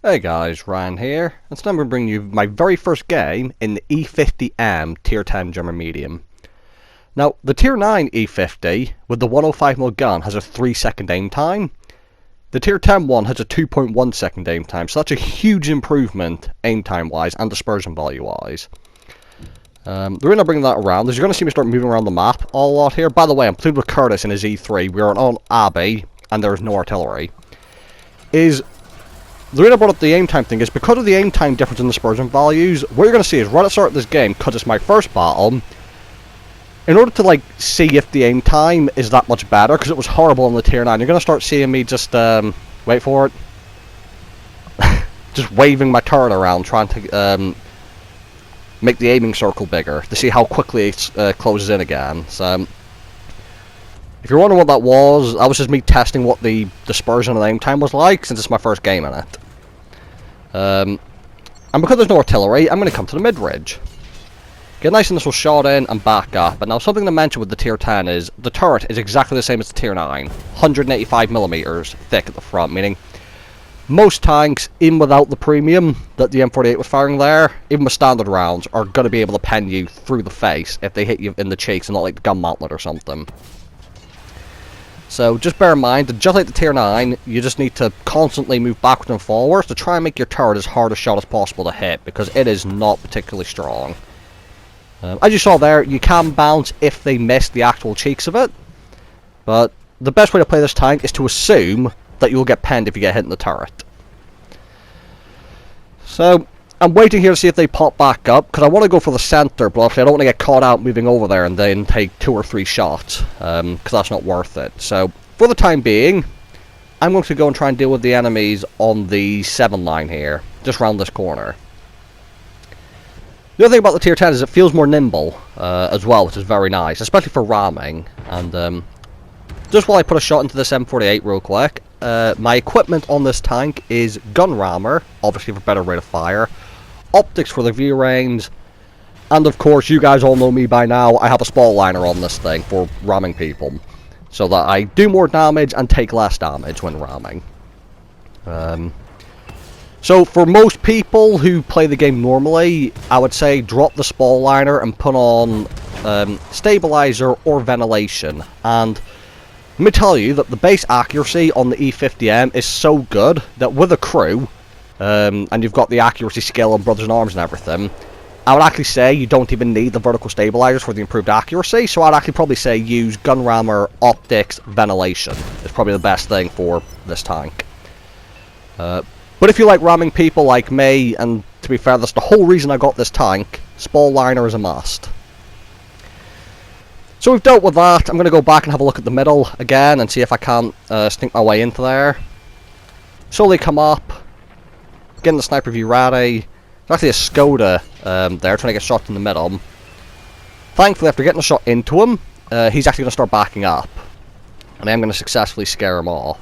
Hey guys, Ryan here, and today I'm going to bring you my very first game in the E50 M Tier 10 German Medium. Now, the Tier 9 E50 with the 105mm gun has a 3-second aim time. The Tier 10 one has a 2.1 second aim time, so that's a huge improvement aim time wise and dispersion value wise. The reason I'm bringing that around is you're going to see me start moving around the map a lot here. By the way, I'm playing with Curtis in his E3, we are on Abbey, and there is no artillery. The reason I brought up the aim time thing is because of the aim time difference in dispersion values, what you're going to see is right at the start of this game, because it's my first battle, in order to see if the aim time is that much better, because it was horrible on the Tier 9, you're going to start seeing me just, wait for it, just waving my turret around, trying to make the aiming circle bigger, to see how quickly it closes in again. So, if you're wondering what that was just me testing what the dispersion and aim time was like, since it's my first game in it. And because there's no artillery, I'm going to come to the mid-ridge. Get a nice initial shot in and back up. But now something to mention with the Tier 10 is, the turret is exactly the same as the Tier 9. 185mm thick at the front, meaning most tanks, even without the premium that the M48 was firing there, even with standard rounds, are going to be able to pen you through the face if they hit you in the cheeks and not like the gun mantlet or something. So just bear in mind that just like the Tier 9, you just need to constantly move backwards and forwards to try and make your turret as hard a shot as possible to hit, because it is not particularly strong. As you saw there, you can bounce if they miss the actual cheeks of it, but the best way to play this tank is to assume that you'll get penned if you get hit in the turret. So, I'm waiting here to see if they pop back up, because I want to go for the center, but obviously I don't want to get caught out moving over there and then take 2 or 3 shots, because that's not worth it. So, for the time being, I'm going to go and try and deal with the enemies on the 7 line here, just round this corner. The other thing about the Tier 10 is it feels more nimble as well, which is very nice, especially for ramming. And just while I put a shot into this M48 real quick, my equipment on this tank is gun rammer, obviously for better rate of fire, optics for the view range, and of course, you guys all know me by now, I have a spall liner on this thing for ramming people, so that I do more damage and take less damage when ramming. So for most people who play the game normally, I would say drop the spall liner and put on stabilizer or ventilation. And let me tell you that the base accuracy on the E50 M is so good that with a crew, and you've got the accuracy skill and brothers in arms and everything, I would actually say you don't even need the vertical stabilizers for the improved accuracy, so I'd actually probably say use gun rammer, optics, ventilation. It's probably the best thing for this tank. But if you like ramming people like me, and to be fair, that's the whole reason I got this tank, spall liner is a must. So we've dealt with that. I'm going to go back and have a look at the middle again and see if I can't sneak my way into there. Slowly come up, getting the sniper view ready. There's actually a Skoda there trying to get shot in the middle. Thankfully, after getting a shot into him, he's actually going to start backing up. And I'm going to successfully scare him off.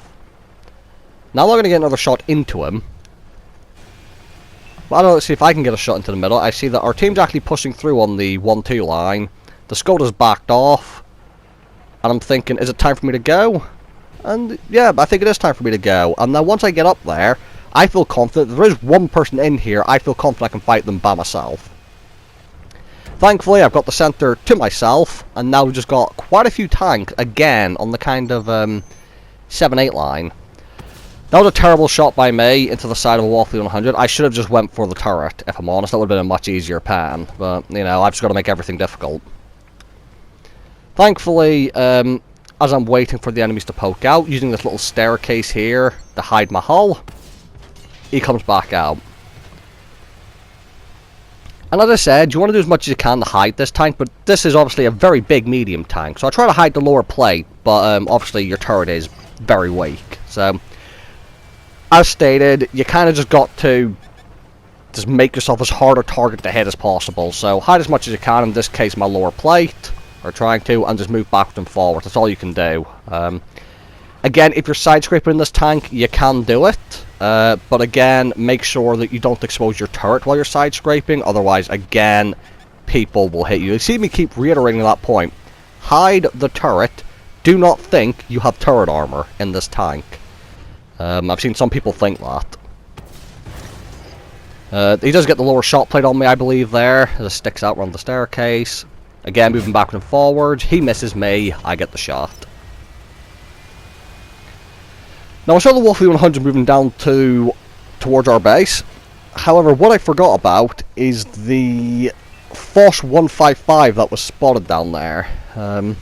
Now I'm going to get another shot into him. Well, I don't know, let's see if I can get a shot into the middle. I see that our team's actually pushing through on the 1-2 line. The Skoda's backed off. And I'm thinking, is it time for me to go? And yeah, I think it is time for me to go. And now once I get up there, I feel confident. If there is one person in here, I feel confident I can fight them by myself. Thankfully, I've got the center to myself. And now we've just got quite a few tanks again on the kind of 7-8 line. That was a terrible shot by me into the side of a Waffly 100. I should have just went for the turret, if I'm honest. That would have been a much easier pan. But, you know, I've just got to make everything difficult. Thankfully, as I'm waiting for the enemies to poke out, using this little staircase here to hide my hull, he comes back out. And as I said, you want to do as much as you can to hide this tank, but this is obviously a very big medium tank. So I try to hide the lower plate, but obviously your turret is very weak. So, as stated, you kind of just got to just make yourself as hard a target to hit as possible. So hide as much as you can, in this case my lower plate, or trying to, and just move backwards and forwards. That's all you can do. Again, if you're side scraping in this tank, you can do it. But again, make sure that you don't expose your turret while you're side scraping. Otherwise, again, people will hit you. You see me keep reiterating that point. Hide the turret. Do not think you have turret armor in this tank. I've seen some people think that. He does get the lower shot plate on me, I believe, there, as it sticks out around the staircase. Again, moving backward and forward. He misses me, I get the shot. Now I saw the Wolf E100 moving down towards our base. However, what I forgot about is the Force 155 that was spotted down there. So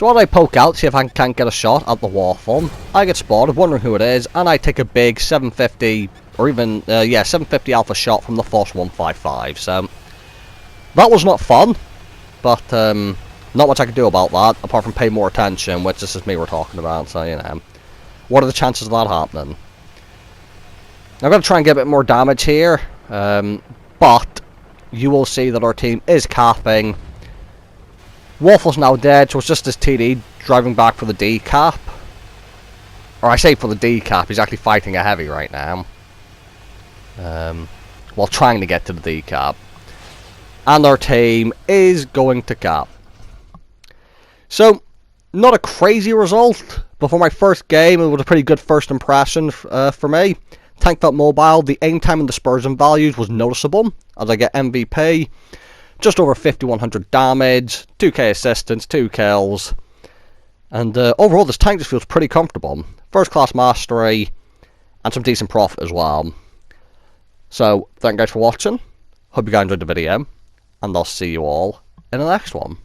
while I poke out, see if I can't get a shot at the Waffle, I get spotted, wondering who it is, and I take a big 750, or even, 750 alpha shot from the Force 155. So, that was not fun, but not much I could do about that, apart from pay more attention, which this is me we're talking about, so, you know. What are the chances of that happening? I'm going to try and get a bit more damage here, but you will see that our team is capping. Waffle's now dead, so it's just this TD driving back for the decap. Or I say for the decap, he's actually fighting a heavy right now. While trying to get to the decap. And our team is going to cap. So, not a crazy result, but for my first game, it was a pretty good first impression for me. Tank felt mobile, the aim time and dispersion values was noticeable, as I get MVP. Just over 5100 damage, 2k assistance, 2 kills. And overall this tank just feels pretty comfortable. First class mastery, and some decent profit as well. So, thank you guys for watching. Hope you guys enjoyed the video, and I'll see you all in the next one.